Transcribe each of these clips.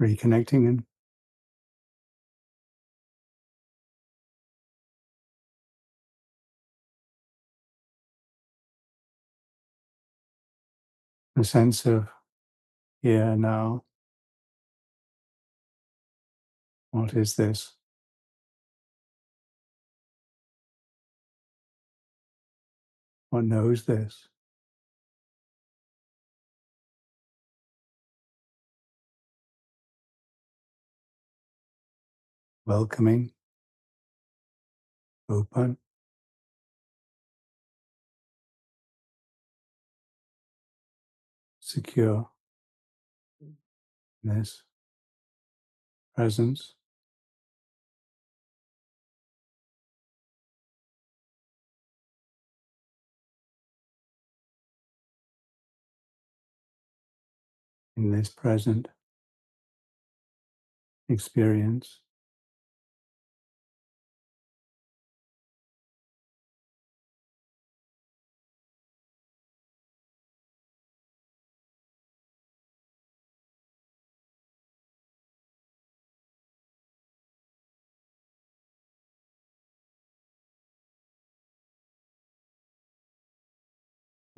reconnecting in. A sense of here now. What is this? What knows this? Welcoming, open, secure in this presence. In this present experience.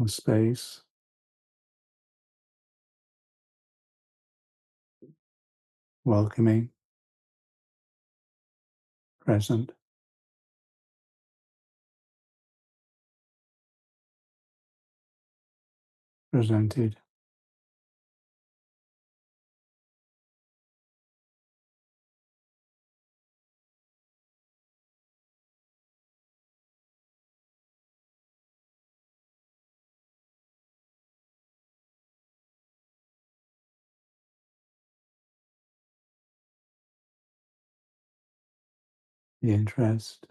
Of space, welcoming, present, presented, the interest,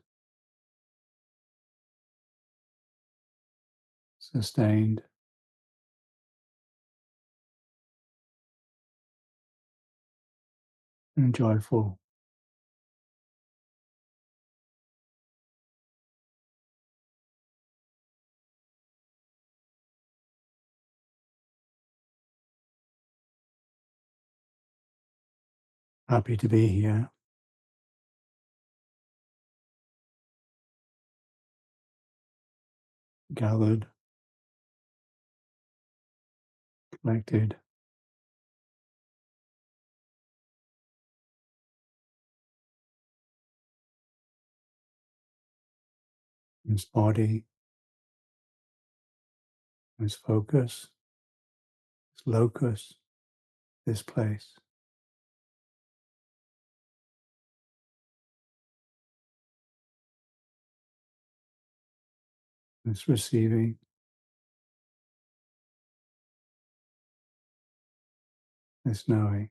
sustained, and joyful. Happy to be here, gathered, collected, this body, this focus, this locus, this place, this receiving, this knowing,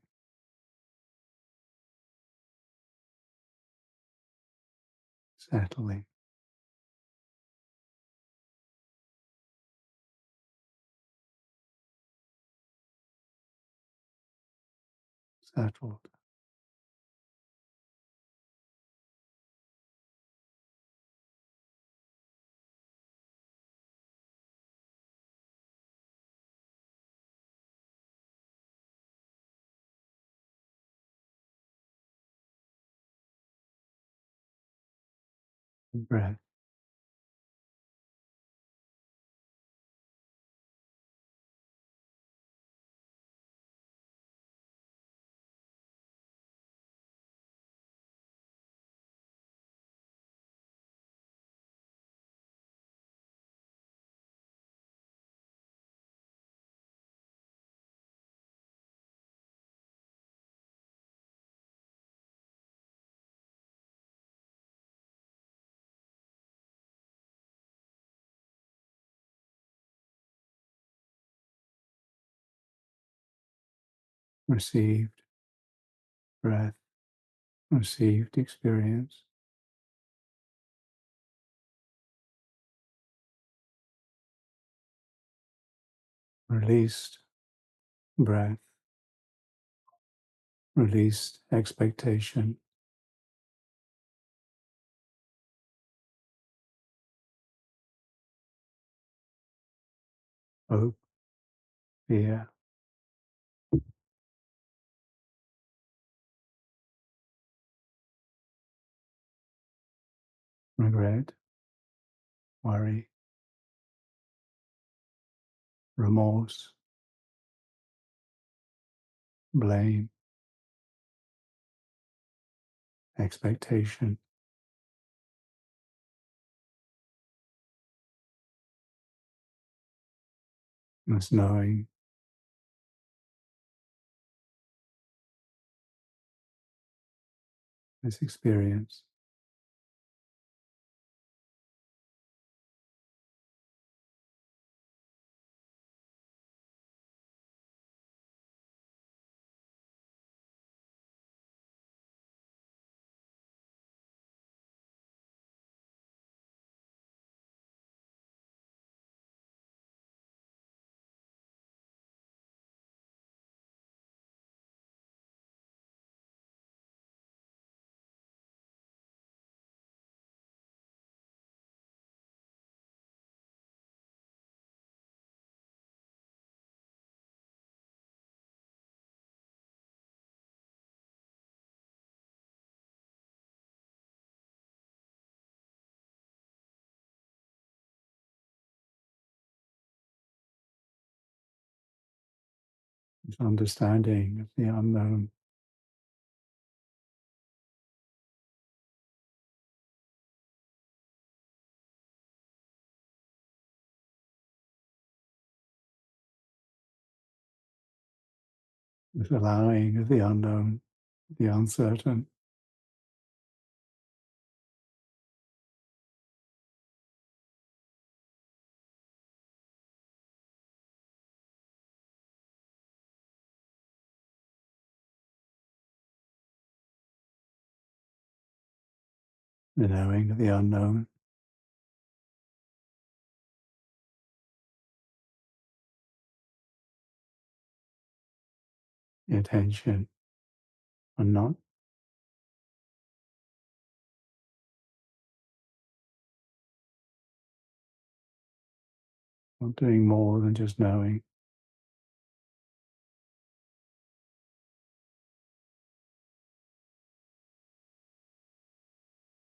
settling, settled, breath, received breath, received experience, released breath, released expectation, hope, fear, regret, worry, remorse, blame, expectation, this knowing, this experience, this understanding of the unknown, this allowing of the unknown, the uncertain, the knowing of the unknown, the attention on not doing more than just knowing,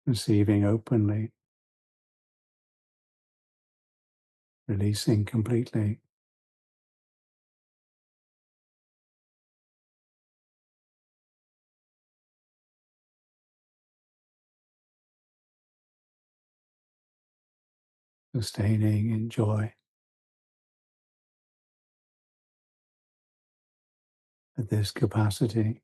receiving openly, releasing completely, sustaining in joy at this capacity,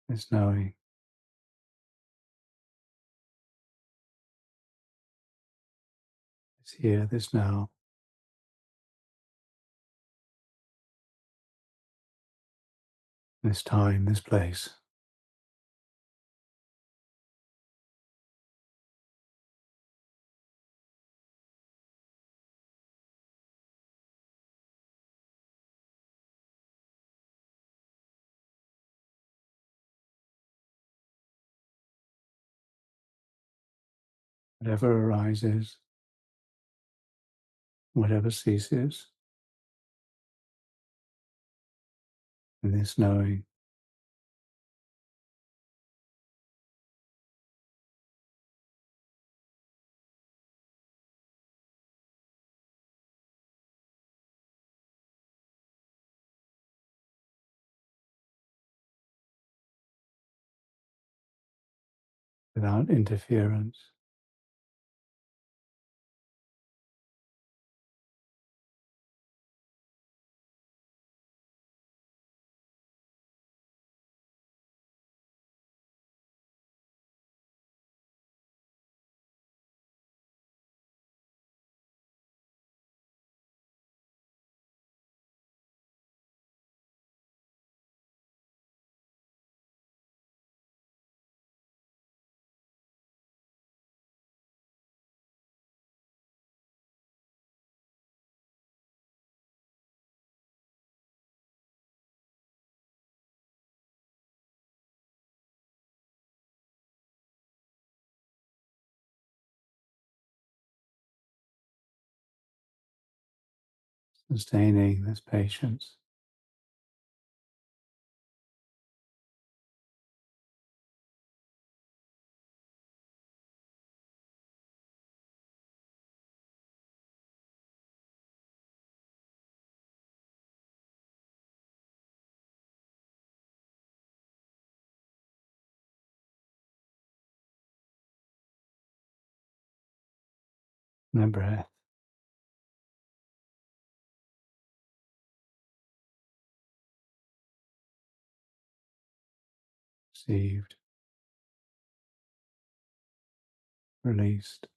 this knowing, this here, this now, this time, this place. Whatever arises, whatever ceases, in this knowing, without interference, sustaining this patience, the breath. Received, released.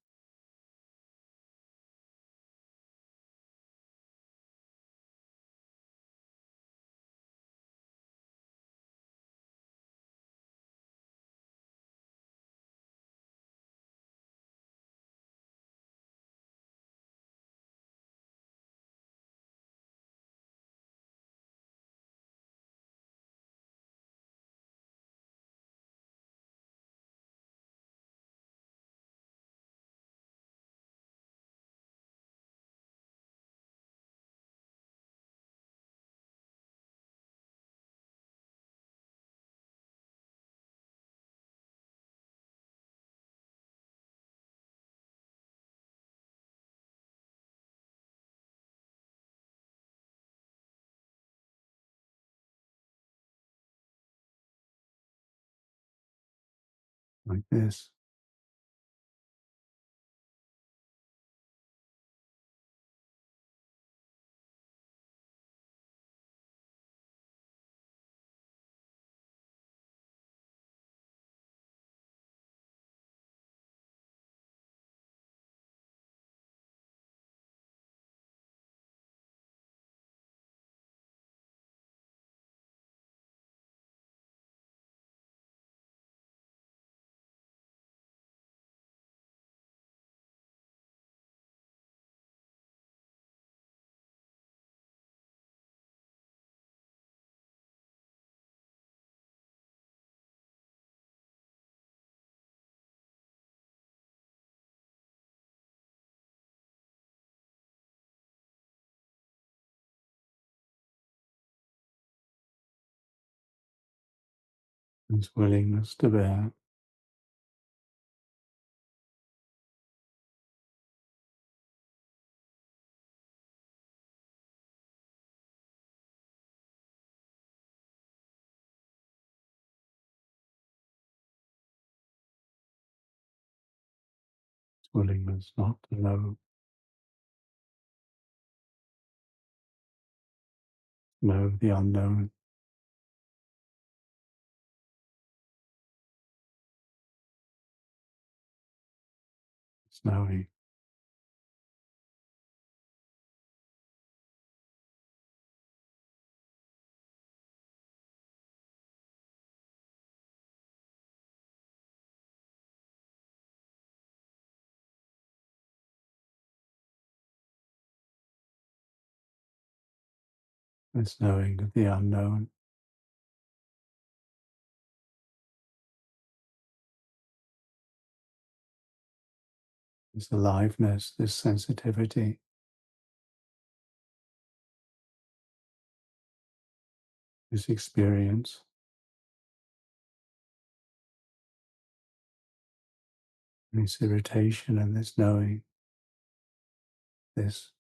Like this. This willingness to bear. This willingness not to know the unknown. It's knowing. This knowing of the unknown. This aliveness, this sensitivity. This experience. This irritation and this knowing. This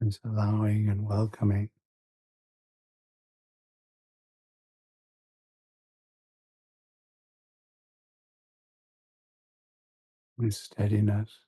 is allowing and welcoming. With steadiness.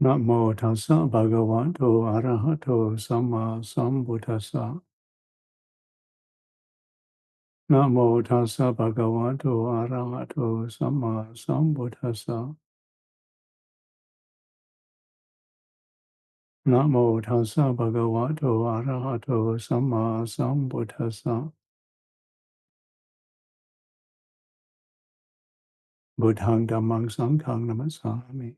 Namo tassa bhagavato arahato samma sambuddhassa. Namo tassa bhagavato arahato samma sambuddhassa. Namo tassa bhagavato arahato samma sambuddhassa. Buddhang dhammang sanghang namassami.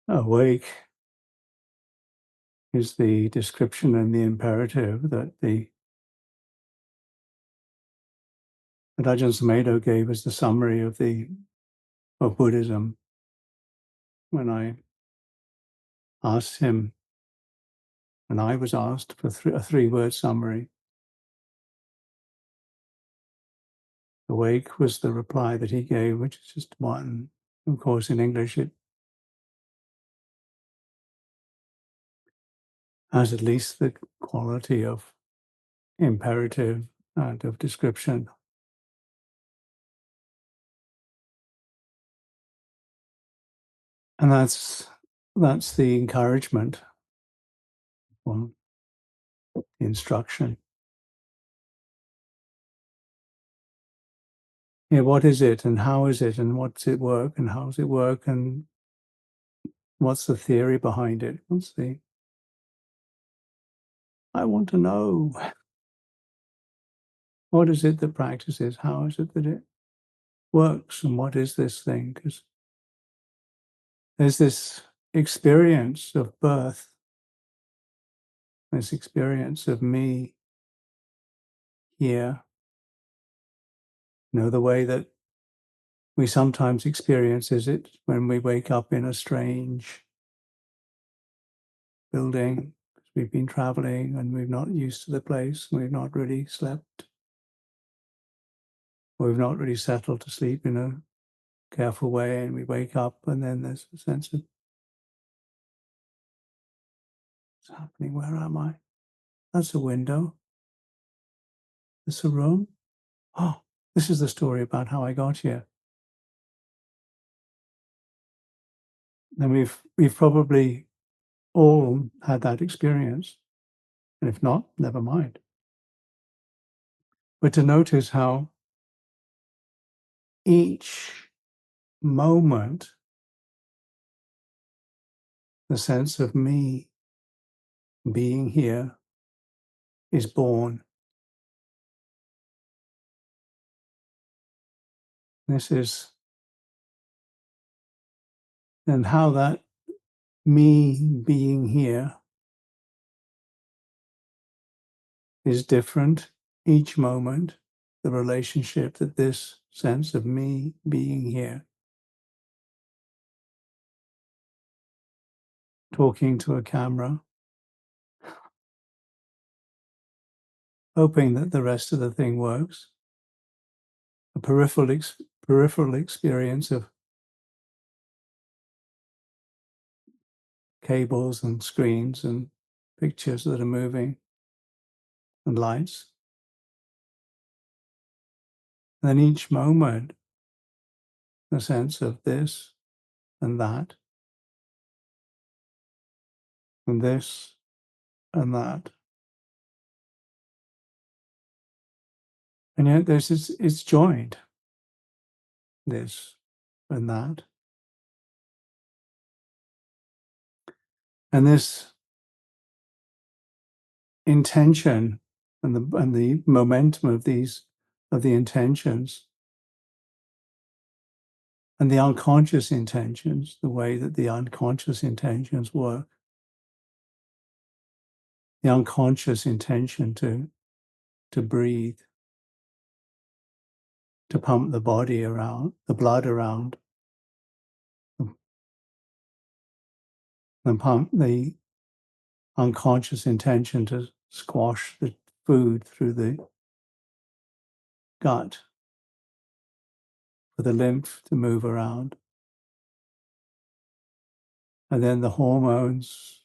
Awake is the description and the imperative that Ajahn Sumedho gave as the summary of Buddhism when I asked him, when I was asked for a three-word summary. Awake was the reply that he gave, which is just one. Of course, in English, it has at least the quality of imperative and of description. And that's the encouragement, well, the instruction. Yeah, what is it and how is it and what's it work and how does it work and what's the theory behind it? I want to know. What is it that practices? How is it that it works? And what is this thing? Because there's this experience of birth, this experience of me here. You know, the way that we sometimes experience is it when we wake up in a strange building. We've been traveling and we're not used to the place. We've not really slept. We've not really settled to sleep in a careful way, and we wake up and then there's a sense of what's happening? Where am I? That's a window. That's a room. Oh, this is the story about how I got here. And we've probably all had that experience. And if not, never mind. But to notice how each moment, the sense of me being here is born. This is, and how that me being here is different each moment, the relationship that this sense of me being here, talking to a camera, hoping that the rest of the thing works, a peripheral experience of cables and screens and pictures that are moving and lights. And then each moment, the sense of this and that, and this and that. And yet it's joined, this and that. And this intention and the momentum of the intentions and the unconscious intentions, the way that the unconscious intentions work, the unconscious intention to breathe, to pump the body around, the blood around, and pump the unconscious intention to squash the food through the gut for the lymph to move around. And then the hormones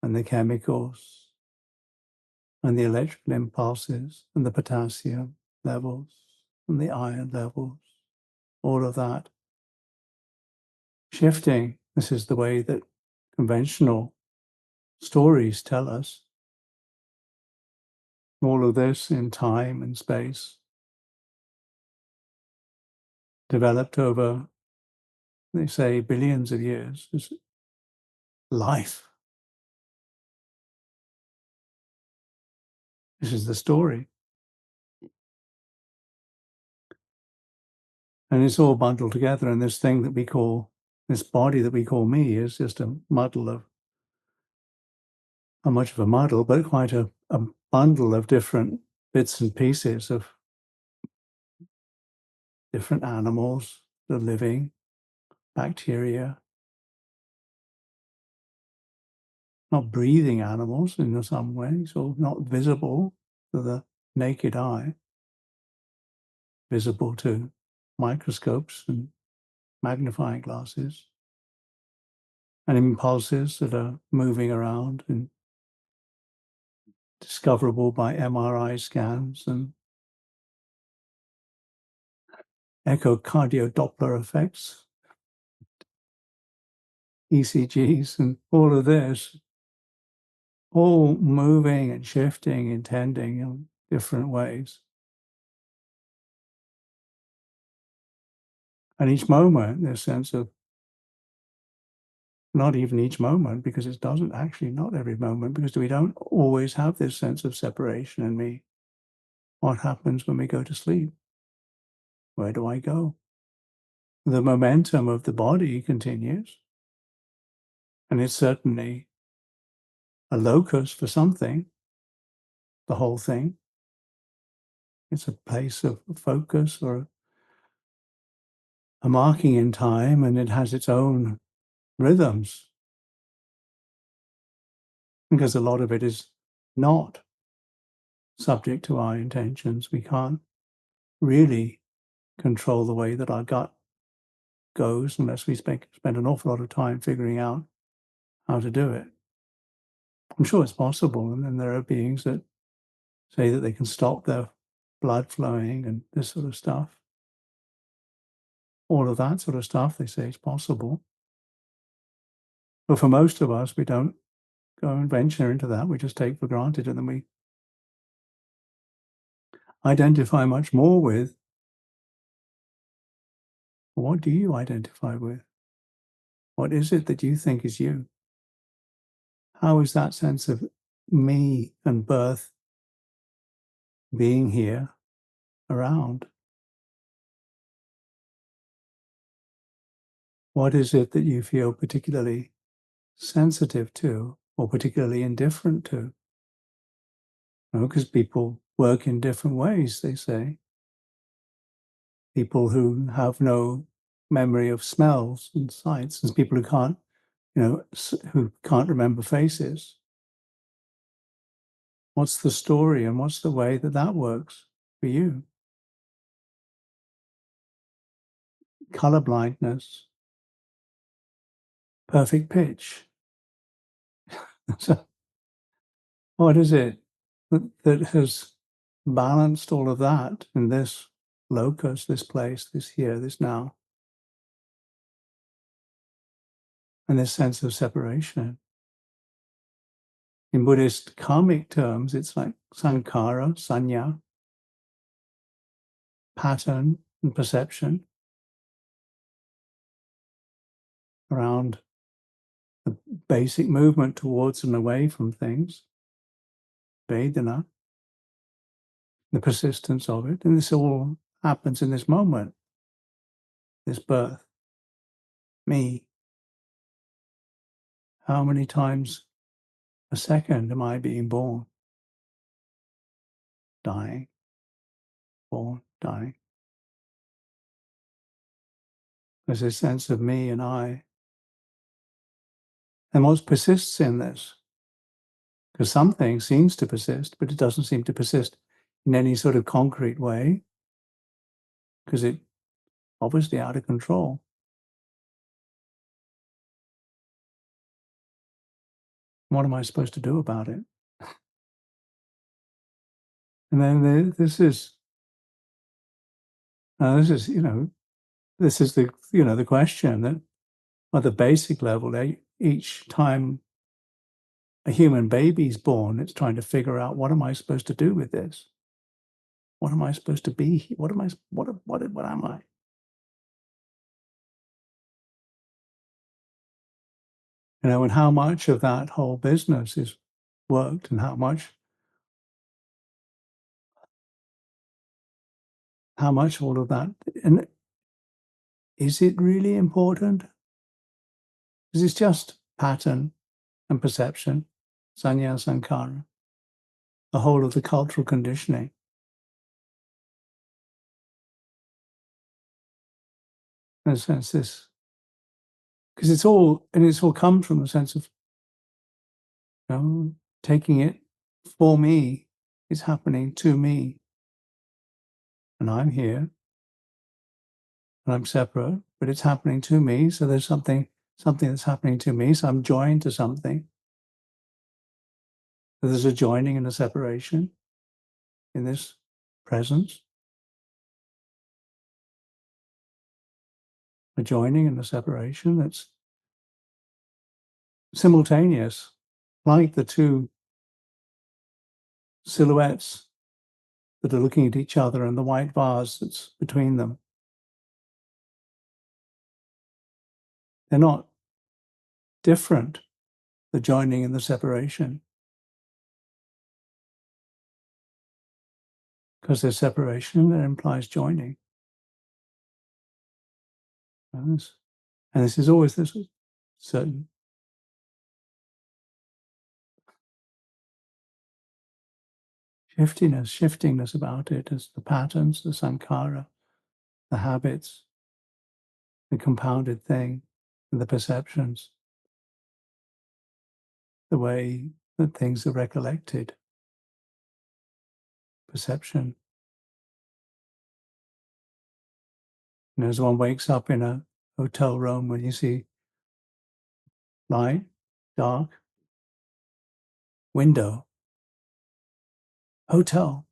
and the chemicals and the electrical impulses and the potassium levels and the iron levels, all of that shifting. This is the way that conventional stories tell us. All of this in time and space, developed over, they say, billions of years, is life. This is the story. And it's all bundled together, and this thing that we call, this body that we call me, is just a muddle of, not much of a muddle, but quite a bundle of different bits and pieces of different animals, the living, bacteria, not breathing animals in some ways, or not visible to the naked eye, visible to microscopes and magnifying glasses, and impulses that are moving around and discoverable by MRI scans and echocardiodoppler effects, ECGs, and all of this, all moving and shifting, intending in different ways. And each moment, this sense of, not even each moment, because it doesn't actually, not every moment, because we don't always have this sense of separation in me. What happens when we go to sleep? Where do I go? The momentum of the body continues, and it's certainly a locus for something, the whole thing. It's a place of focus or a marking in time, and it has its own rhythms, because a lot of it is not subject to our intentions. We can't really control the way that our gut goes unless we spend an awful lot of time figuring out how to do it. I'm sure it's possible, and then there are beings that say that they can stop their blood flowing and this sort of stuff. All of that sort of stuff, they say, is possible. But for most of us, we don't go and venture into that. We just take for granted, and then we identify much more with, what do you identify with? What is it that you think is you? How is that sense of me and birth being here around? What is it that you feel particularly sensitive to or particularly indifferent to? Because people work in different ways, they say. People who have no memory of smells and sights, and people who can't, who can't remember faces. What's the story and what's the way that that works for you? Color blindness, perfect pitch. So what is it that has balanced all of that in this locus, this place, this here, this now, and this sense of separation? In Buddhist karmic terms, it's like sankhara, sanya, pattern and perception around the basic movement towards and away from things, vedana, the persistence of it. And this all happens in this moment, this birth, me. How many times a second am I being born, dying, born, dying? There's this sense of me and I. And what persists in this Because something seems to persist, but it doesn't seem to persist in any sort of concrete way, because it's obviously out of control. What am I supposed to do about it? And then this is, this is the question that at the basic level, each time a human baby's born, it's trying to figure out, what am I supposed to do with this? What am I supposed to be? What am I? What am I? And how much of that whole business is worked, and how much all of that, and is it really important? Because it's just pattern and perception, sanya sankara, the whole of the cultural conditioning. In a sense, this, because it's all comes from the sense of, taking it for me, it's happening to me, and I'm here, and I'm separate, but it's happening to me. So there's something that's happening to me. So I'm joined to something. So there's a joining and a separation in this presence, a joining and a separation that's simultaneous, like the two silhouettes that are looking at each other and the white vase that's between them. They're not different, the joining and the separation, because there's separation that implies joining. And this is always this certain shiftiness about it, as the patterns, the sankhara, the habits, the compounded thing, and the perceptions, the way that things are recollected, perception. As one wakes up in a hotel room, when you see light, dark, window, hotel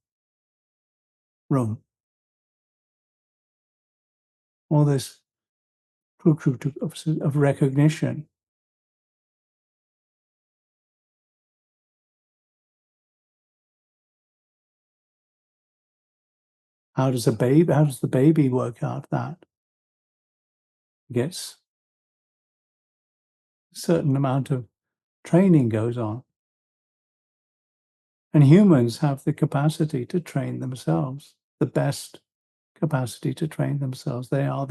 room, all this of recognition. How does the baby work out that? Gets a certain amount of training goes on. And humans have the capacity to train themselves, the best capacity to train themselves. They are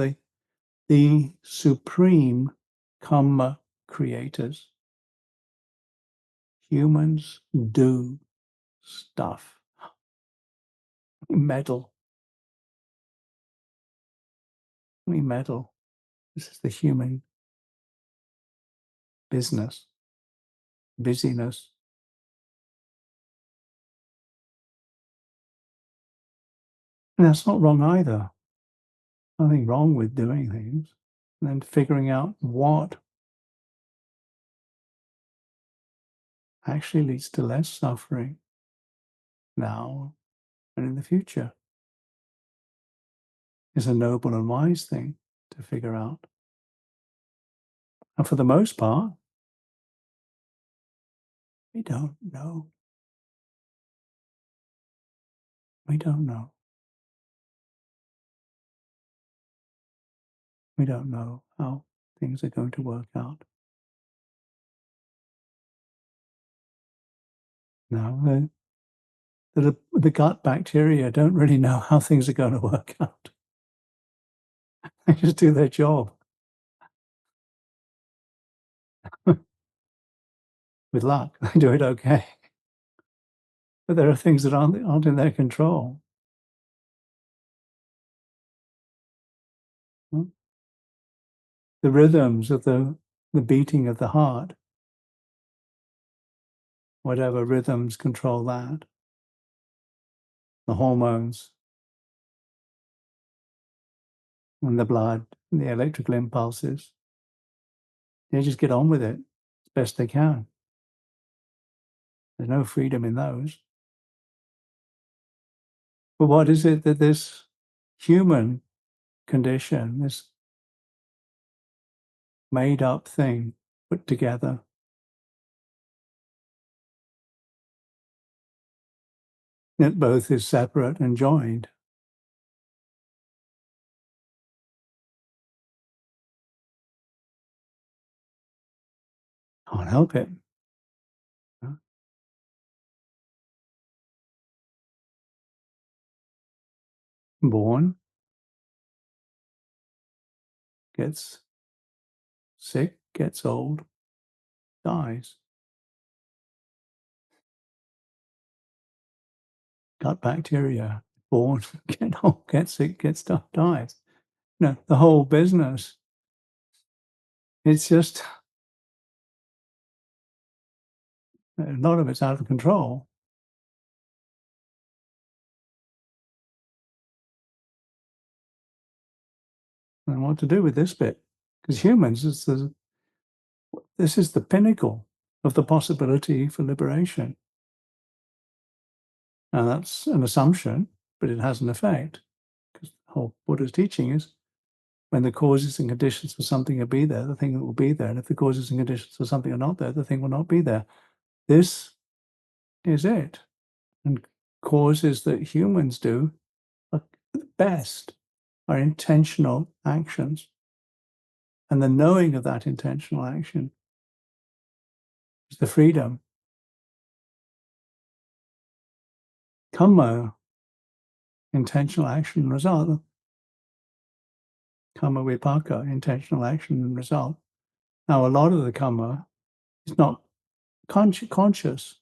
the supreme karma creators. Humans do stuff. We meddle. We meddle. This is the human business, busyness. And that's not wrong either. Nothing wrong with doing things. And then figuring out what actually leads to less suffering now and in the future is a noble and wise thing to figure out. And for the most part, we don't know. We don't know. We don't know how things are going to work out. Now, the gut bacteria don't really know how things are going to work out. They just do their job. With luck, they do it okay. But there are things that aren't in their control. The rhythms of the beating of the heart whatever rhythms control that, the hormones and the blood and the electrical impulses. They just get on with it as best they can. There's no freedom in those. But what is it that this human condition, this made-up thing put together, that both is separate and joined? Can't help it. Born, gets sick, gets old, dies. Gut bacteria, born, get old, get sick, gets dies. No, the whole business. It's just, a lot of it's out of control. And what to do with this bit? Because humans, this is the pinnacle of the possibility for liberation. Now that's an assumption, but it has an effect. Because the whole Buddha's teaching is when the causes and conditions for something will be there, the thing will be there. And if the causes and conditions for something are not there, the thing will not be there. This is it. And causes that humans do at best are intentional actions. And the knowing of that intentional action is the freedom. Kamma, intentional action and result. Kamma vipaka, intentional action and result. Now, a lot of the kamma is not conscious.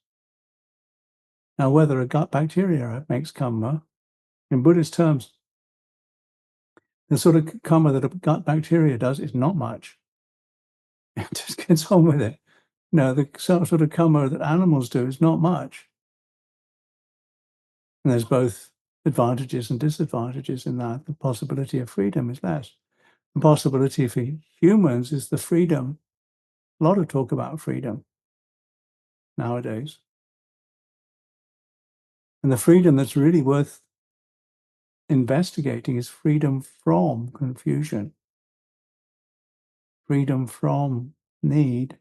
Now, whether a gut bacteria makes kamma, in Buddhist terms, the sort of kamma that a gut bacteria does is not much. It just gets on with it. No, the sort of kamma that animals do is not much. And there's both advantages and disadvantages in that. The possibility of freedom is less. The possibility for humans is the freedom. A lot of talk about freedom nowadays. And the freedom that's really worth investigating is freedom from confusion, freedom from need,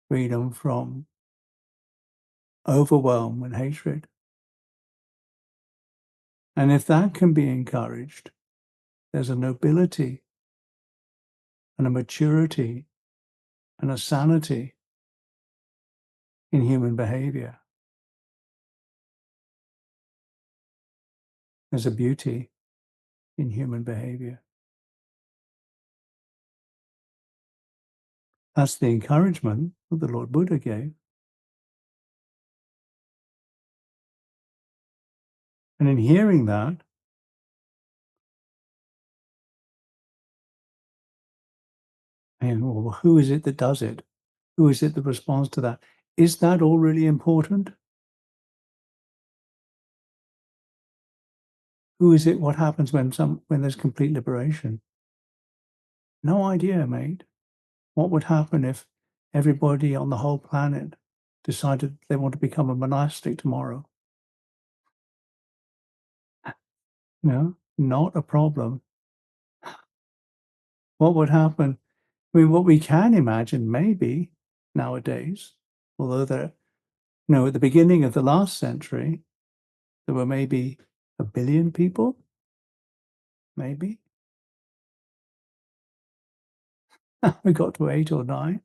freedom from overwhelm and hatred. And if that can be encouraged, there's a nobility and a maturity and a sanity in human behavior. There's a beauty in human behavior. That's the encouragement that the Lord Buddha gave. And in hearing that, well, who is it that does it? Who is it that responds to that? Is that all really important? Who is it? What happens when there's complete liberation? No idea, mate. What would happen if everybody on the whole planet decided they want to become a monastic tomorrow? No, not a problem. What would happen? I mean, what we can imagine maybe nowadays, although at the beginning of the last century, there were maybe 1 billion people, maybe. We got to 8 or 9.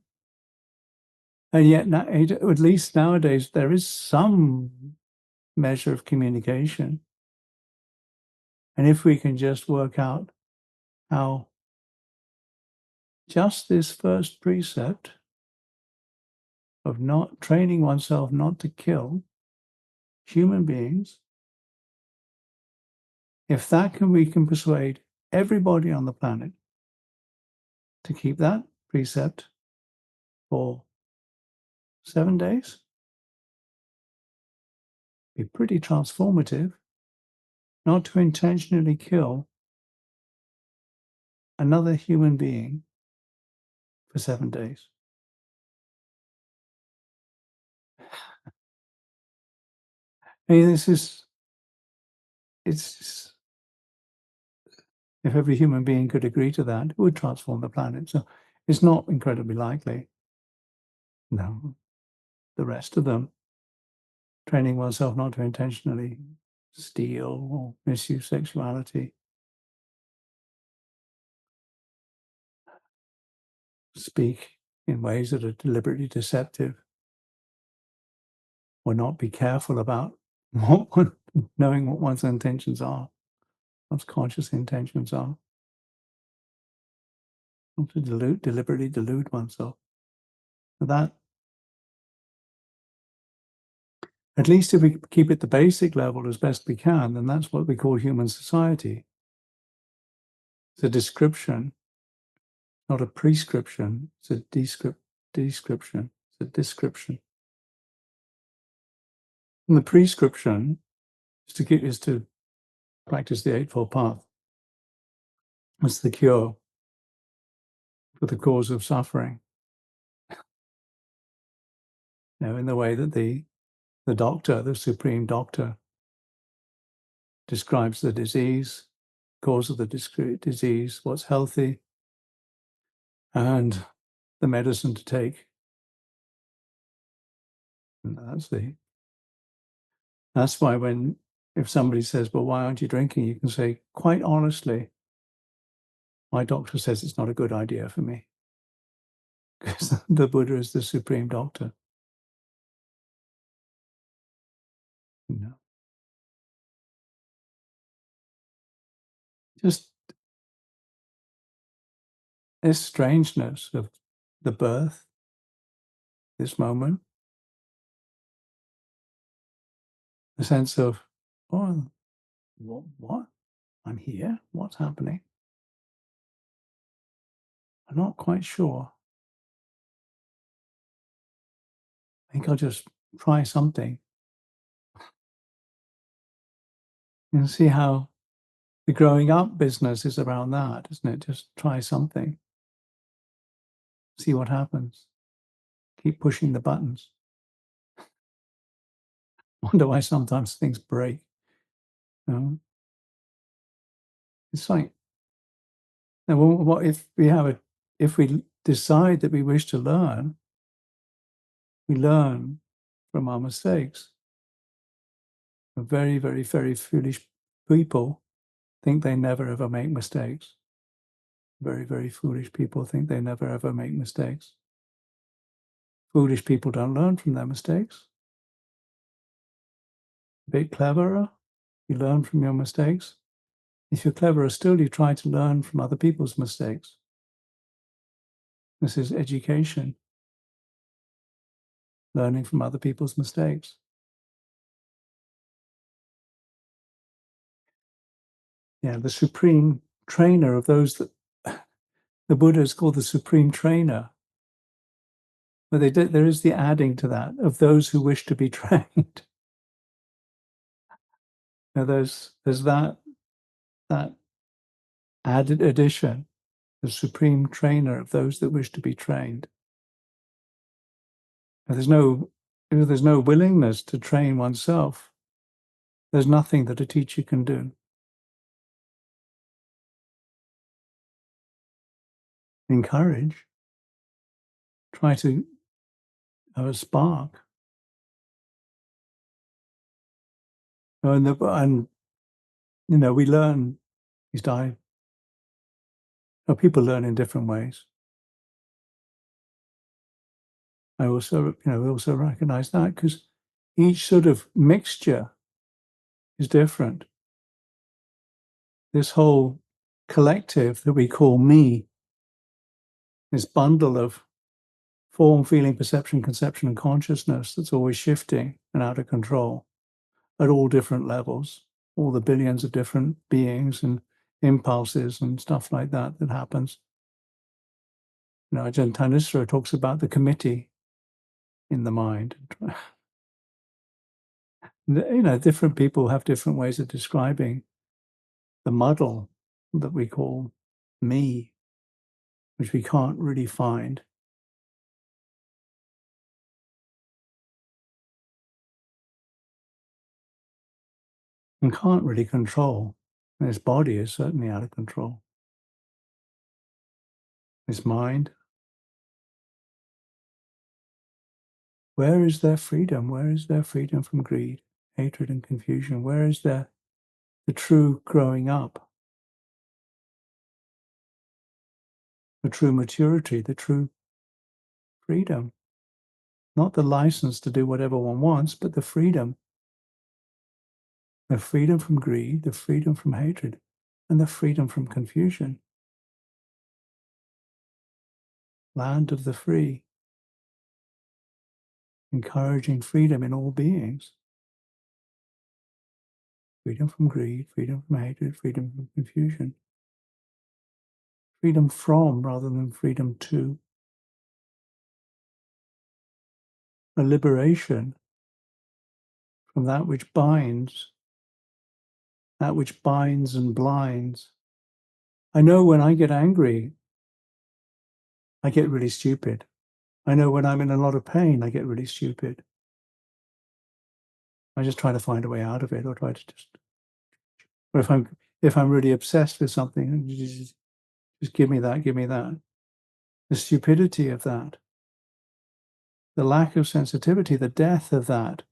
And yet, at least nowadays, there is some measure of communication. And if we can just work out how just this first precept of not training oneself not to kill human beings, if we can persuade everybody on the planet to keep that precept for 7 days? Be pretty transformative. Not to intentionally kill another human being for 7 days. I mean, it's, if every human being could agree to that, it would transform the planet. So it's not incredibly likely. No, the rest of them, training oneself not to intentionally steal or misuse sexuality, speak in ways that are deliberately deceptive, or not be careful about knowing what one's intentions are, one's conscious intentions are, not to deliberately delude oneself. That, at least if we keep it the basic level as best we can, then that's what we call human society. It's a description, not a prescription. It's a description. It's a description. And the prescription is to practice the Eightfold Path. It's the cure for the cause of suffering. In the way that the doctor, the supreme doctor, describes the disease, cause of the disease, what's healthy, and the medicine to take. And that's why if somebody says, well, why aren't you drinking? You can say, quite honestly, my doctor says it's not a good idea for me. Because the Buddha is the supreme doctor. Just this strangeness of the birth, this moment, the sense of, oh, what? I'm here? What's happening? I'm not quite sure. I think I'll just try something and see how the growing up business is around that, isn't it? Just try something, see what happens, keep pushing the buttons. Wonder why sometimes things break. It's like, what if we decide that we wish to learn, we learn from our mistakes. Very, very, very foolish people think they never ever make mistakes. Very, very foolish people think they never ever make mistakes. Foolish people don't learn from their mistakes. A bit cleverer, you learn from your mistakes. If you're cleverer still, you try to learn from other people's mistakes. This is education, learning from other people's mistakes. The supreme trainer of those that the Buddha is called the supreme trainer. But there is the adding to that of those who wish to be trained. There's that added addition, the supreme trainer of those that wish to be trained. If there's no willingness to train oneself, there's nothing that a teacher can do. Encourage, try to have a spark. And we learn, people learn in different ways. We also recognize that because each sort of mixture is different. This whole collective that we call me, this bundle of form, feeling, perception, conception, and consciousness that's always shifting and out of control at all different levels, all the billions of different beings and impulses and stuff like that happens. Ajahn Vajiro talks about the committee. in the mind. Different people have different ways of describing the muddle that we call me, which we can't really find. And can't really control. This body is certainly out of control. This mind. Where is their freedom? Where is their freedom from greed, hatred, and confusion? Where is the true growing up? The true maturity, the true freedom. Not the license to do whatever one wants, but the freedom. The freedom from greed, the freedom from hatred, and the freedom from confusion. Land of the free. Encouraging freedom in all beings. Freedom from greed, freedom from hatred, freedom from confusion. Freedom from rather than freedom to. A liberation from that which binds and blinds. I know when I get angry, I get really stupid. I know when I'm in a lot of pain, I get really stupid. I just try to find a way out of it, or try to or if I'm really obsessed with something, just give me that, give me that. The stupidity of that, the lack of sensitivity, the death of that.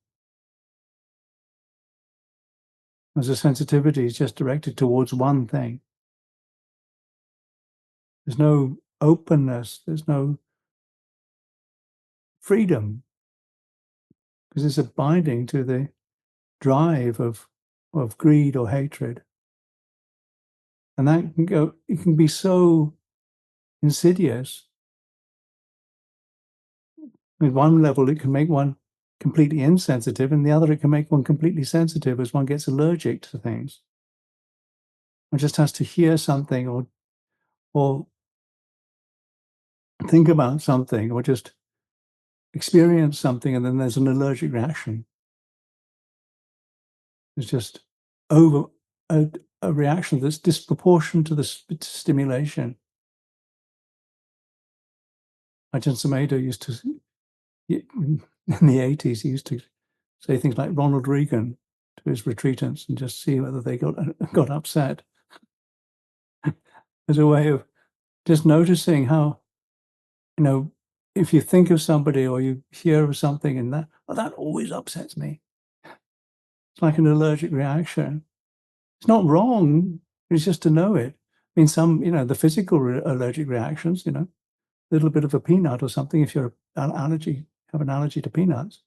As a sensitivity is just directed towards one thing. There's no openness, there's no freedom, because it's a binding to the drive of greed or hatred. And that can go, it can be so insidious. With one level, it can make one completely insensitive, and the other, it can make one completely sensitive as one gets allergic to things. One just has to hear something or think about something or just experience something, and then there's an allergic reaction. It's just over a reaction that's disproportionate to the stimulation. Ajahn Sumedharama used to, in the 80s, he used to say things like Ronald Reagan to his retreatants and just see whether they got upset. As a way of just noticing how, if you think of somebody or you hear of something and that always upsets me. It's like an allergic reaction. It's not wrong. It's just to know it. I mean, the physical allergic reactions, a little bit of a peanut or something, if you're have an allergy to peanuts.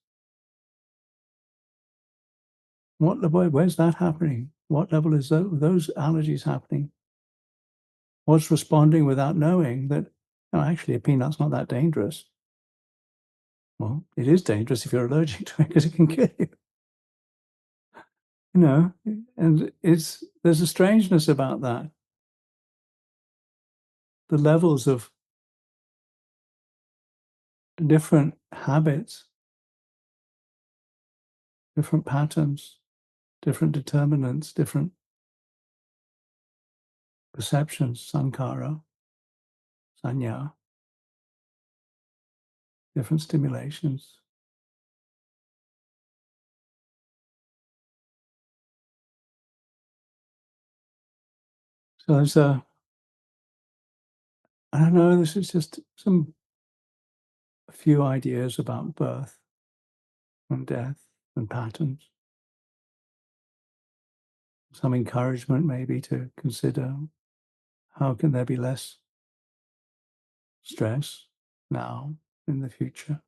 Where's that happening? What level is those allergies happening? What's responding without knowing that, actually a peanut's not that dangerous? Well, it is dangerous if you're allergic to it because it can kill you. And there's a strangeness about that. The levels of different habits, different patterns, different determinants, different perceptions, sankhara, sanya, different stimulations. So there's I don't know, this is just a few ideas about birth and death and patterns. Some encouragement maybe to consider how can there be less stress now in the future.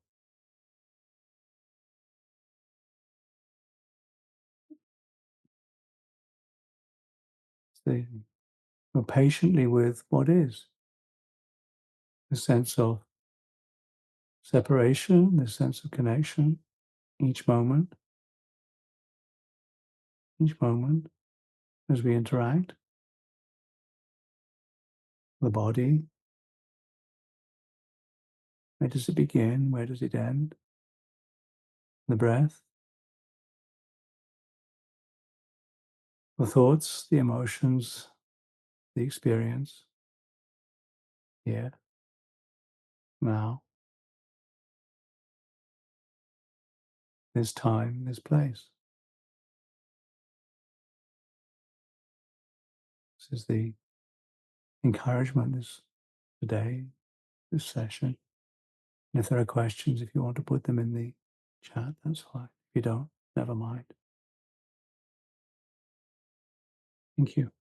More patiently with what is. The sense of separation, the sense of connection, each moment as we interact. The body, where does it begin? Where does it end? the breath, the thoughts, the emotions, the experience. Here, now, this time, this place. This is the encouragement this today, this session. And if there are questions, if you want to put them in the chat, that's fine. If you don't, never mind. Thank you.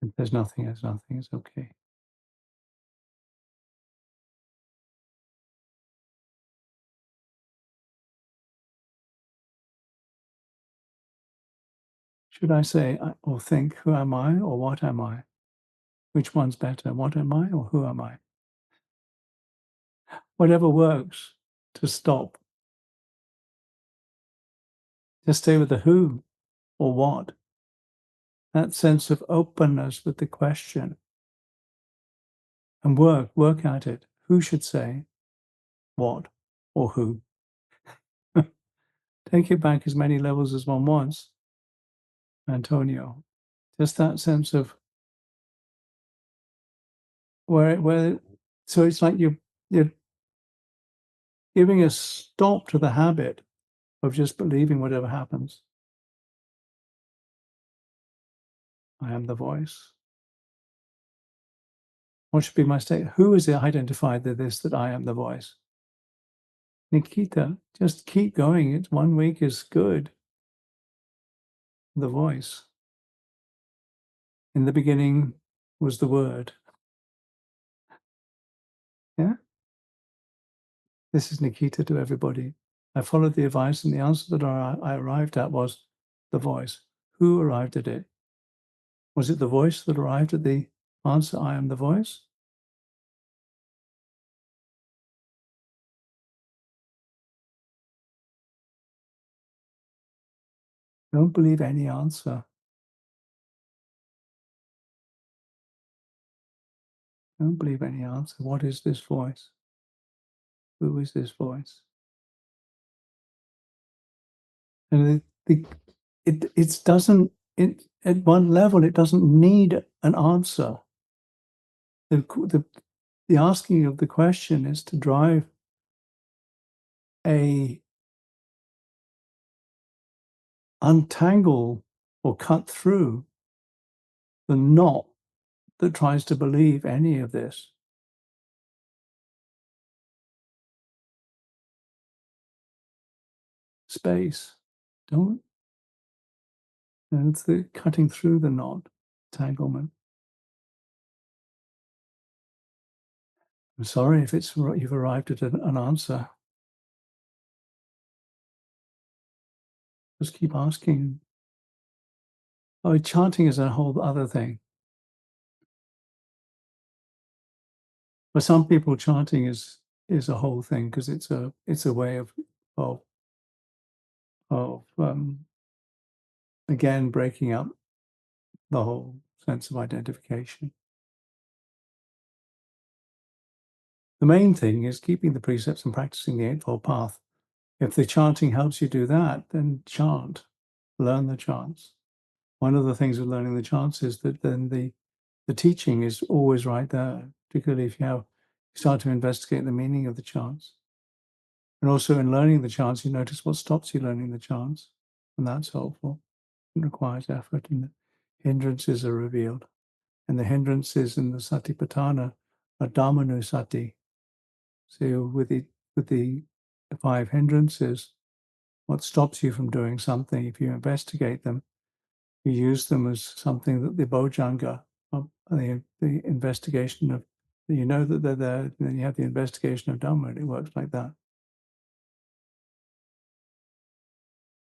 If there's nothing, it's okay. Should I say or think, who am I or what am I? Which one's better? What am I or who am I? Whatever works to stop. Just stay with the who or what. That sense of openness with the question. And work at it. Who should say what or who? Take it back as many levels as one wants, Antonio. Just that sense of where so it's like you're giving a stop to the habit of just believing whatever happens. I am the voice. What should be my state? Who is it identified that I am the voice? Nikita, just keep going. It's 1 week is good. The voice. In the beginning was the word. Yeah? This is Nikita to everybody. I followed the advice, and the answer that I arrived at was the voice. Who arrived at it? Was it the voice that arrived at the answer, I am the voice? Don't believe any answer. Don't believe any answer. What is this voice? Who is this voice? And it doesn't, at one level, it doesn't need an answer. The asking of the question is to drive untangle or cut through the knot that tries to believe any of this. Space. Don't. It's the cutting through the knot, entanglement. I'm sorry if you've arrived at an answer. Just keep asking. Oh, chanting is a whole other thing. For some people, chanting is a whole thing because it's a way of again breaking up the whole sense of identification. The main thing is keeping the precepts and practicing the Eightfold Path. If the chanting helps you do that, then chant, learn the chants. One of the things with learning the chants is that then the teaching is always right there, particularly if you start to investigate the meaning of the chants. And also in learning the chants, you notice what stops you learning the chants, and that's helpful. It requires effort, and the hindrances are revealed. And the hindrances in the Satipatthana are Dhammanusati. So with the 5 hindrances, what stops you from doing something, if you investigate them, you use them as something that the Bojjhanga, the investigation of, you know that they're there, and then you have the investigation of Dhamma, and it works like that.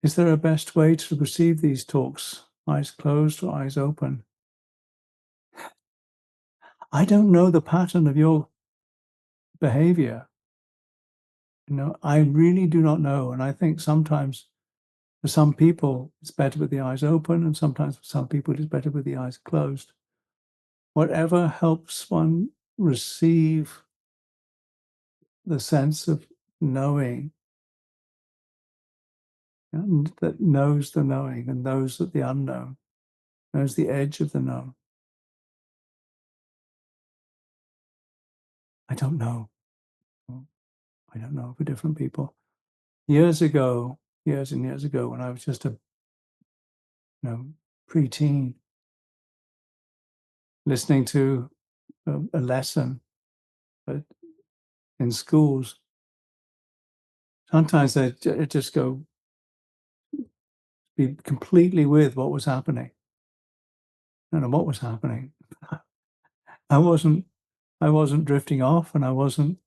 Is there a best way to receive these talks? Eyes closed or eyes open? I don't know the pattern of your behavior. I really do not know. And I think sometimes For some people, it's better with the eyes open, and sometimes for some people, it's better with the eyes closed. Whatever helps one receive the sense of knowing, and that knows the knowing and knows that the unknown, knows the edge of the known. I don't know. I don't know for different people. Years and years ago, when I was just a preteen, listening to a lesson in schools, sometimes I just go be completely with what was happening. I don't know what was happening. I wasn't drifting off, and I wasn't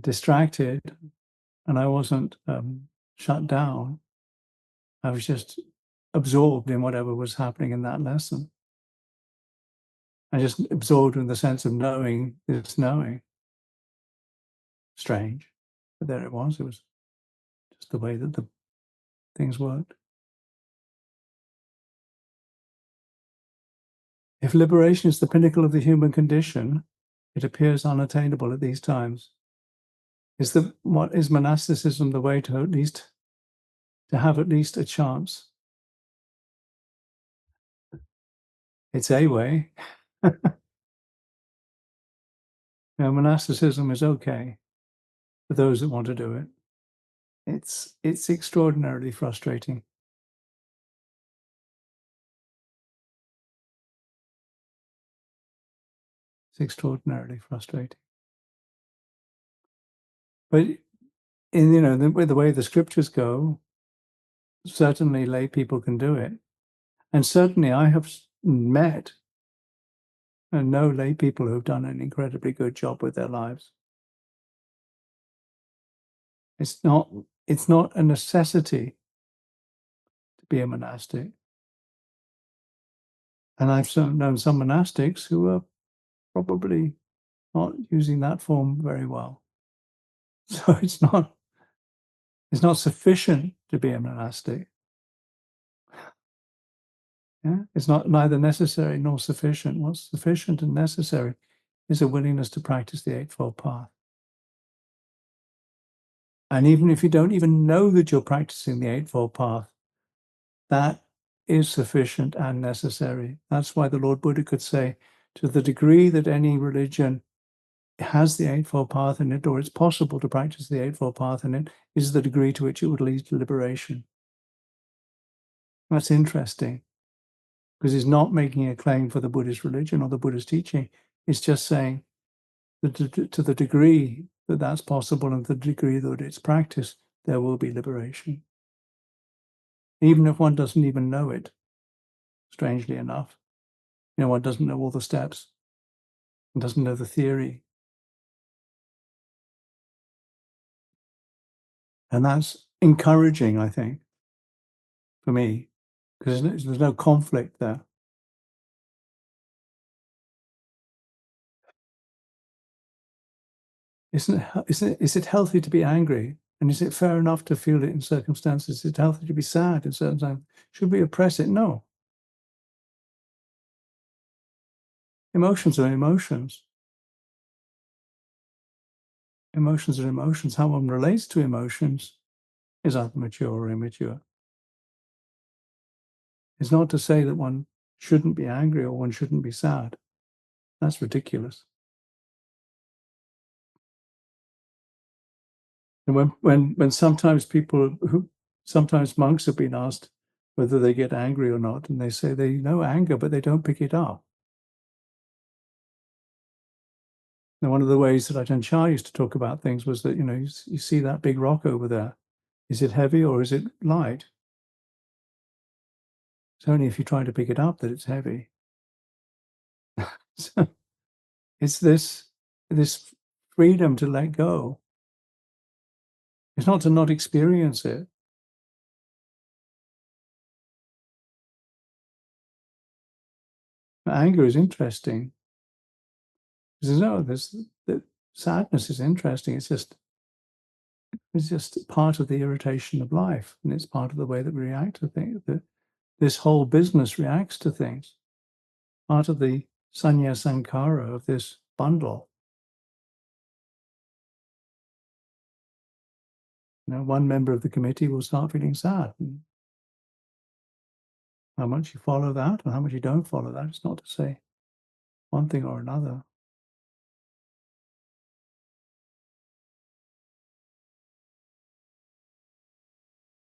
distracted, and I wasn't shut down. I was just absorbed in whatever was happening in that lesson. I just absorbed in the sense of knowing this knowing. Strange, but there it was. It was just the way that the things worked. If liberation is the pinnacle of the human condition, it appears unattainable at these times. Is monasticism the way to have at least a chance? It's a way. Monasticism is okay for those that want to do it. It's extraordinarily frustrating. It's extraordinarily frustrating. But with the way the scriptures go, certainly lay people can do it. And certainly I have met and know lay people who've done an incredibly good job with their lives. It's not a necessity to be a monastic. And I've known some monastics who are probably not using that form very well. So it's not sufficient to be a monastic. Yeah? It's not neither necessary nor sufficient. What's sufficient and necessary is a willingness to practice the Eightfold Path. And even if you don't even know that you're practicing the Eightfold Path, that is sufficient and necessary. That's why the Lord Buddha could say, to the degree that any religion has the Eightfold Path in it, or it's possible to practice the Eightfold Path in it, is the degree to which it would lead to liberation. That's interesting, because he's not making a claim for the Buddhist religion or the Buddhist teaching. It's just saying that to the degree that that's possible and the degree that it's practiced, there will be liberation. Even if one doesn't even know it, strangely enough. One doesn't know all the steps and doesn't know the theory. And that's encouraging, I think, for me, because there's no conflict there. Is it healthy to be angry? And is it fair enough to feel it in circumstances? Is it healthy to be sad in certain times? Should we oppress it? No. Emotions are emotions. Emotions are emotions. How one relates to emotions is either mature or immature. It's not to say that one shouldn't be angry or one shouldn't be sad. That's ridiculous. And when sometimes sometimes monks have been asked whether they get angry or not, and they say they know anger, but they don't pick it up. And one of the ways that Ajahn Chah used to talk about things was that, you see that big rock over there. Is it heavy or is it light? It's only if you try to pick it up that it's heavy. So it's this freedom to let go. It's not to not experience it. Anger is interesting. The sadness is interesting. It's just It's just part of the irritation of life, and it's part of the way that we react to things. That this whole business reacts to things. Part of the sanya sankara of this bundle. One member of the committee will start feeling sad. And how much you follow that and how much you don't follow that, it's not to say one thing or another.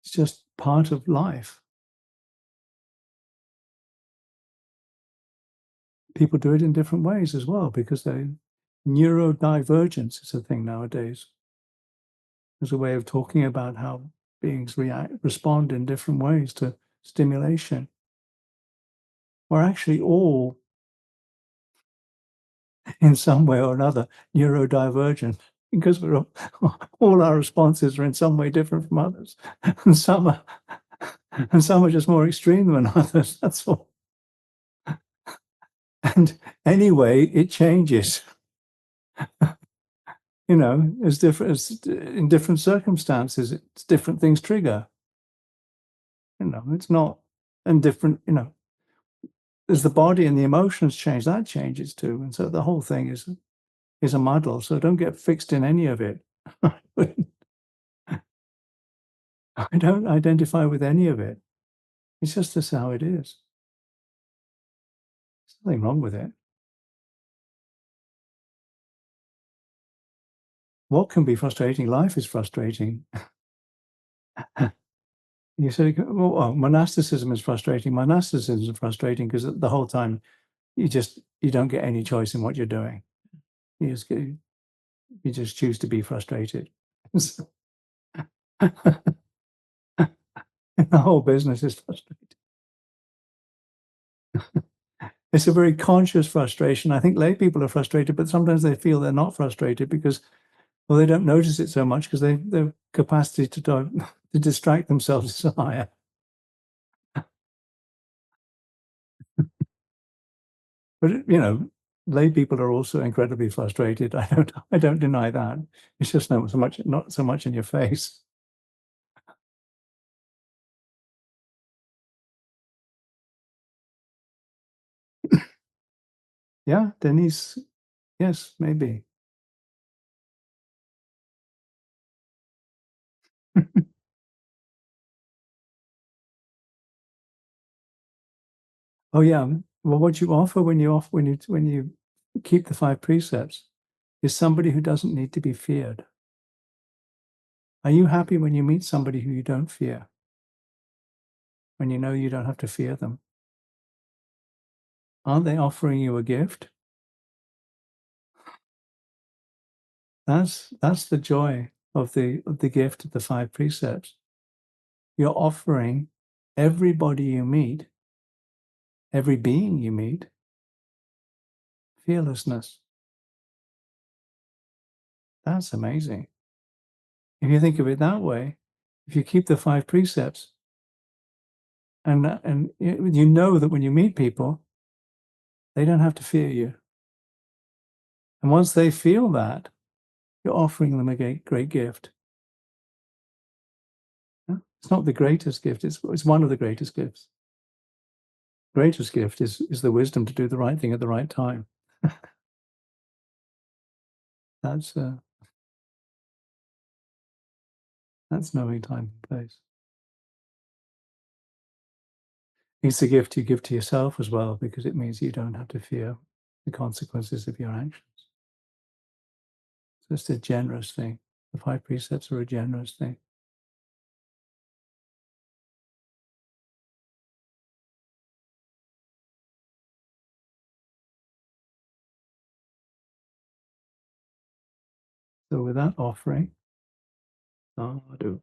It's just part of life. People do it in different ways as well, because neurodivergence is a thing nowadays. There's a way of talking about how beings respond in different ways to stimulation. We're actually all, in some way or another, neurodivergent, because all our responses are in some way different from others, and some are just more extreme than others. That's all. And anyway, it changes. As different as in different circumstances, it's different things trigger. It's not, and different. As the body and the emotions change, that changes too, and so the whole thing is a muddle. So don't get fixed in any of it. I don't identify with any of it. It's just this how it is. There's nothing wrong with it. What can be frustrating? Life is frustrating. You say, well, monasticism is frustrating. Monasticism is frustrating because the whole time you don't get any choice in what you're doing. You just choose to be frustrated. The whole business is frustrating. It's a very conscious frustration. I think lay people are frustrated, but sometimes they feel they're not frustrated because, well, they don't notice it so much because their capacity to distract themselves is higher. But lay people are also incredibly frustrated. I don't deny that. It's just not so much in your face. Yeah, Denise. Yes, maybe. Oh yeah. Well, what you offer when you keep the 5 precepts is somebody who doesn't need to be feared. Are you happy when you meet somebody who you don't fear? When you know you don't have to fear them? Aren't they offering you a gift? That's the joy of the gift of the 5 precepts. You're offering everybody you meet, every being you meet, fearlessness. That's amazing. If you think of it that way, if you keep the 5 precepts, and you know that when you meet people, they don't have to fear you. And once they feel that, you're offering them a great gift. It's not the greatest gift, it's one of the greatest gifts. Greatest gift is the wisdom to do the right thing at the right time. That's knowing time and place. It's a gift you give to yourself as well, because it means you don't have to fear the consequences of your actions. So it's a generous thing. The 5 precepts are a generous thing. So with that offering, sadhu.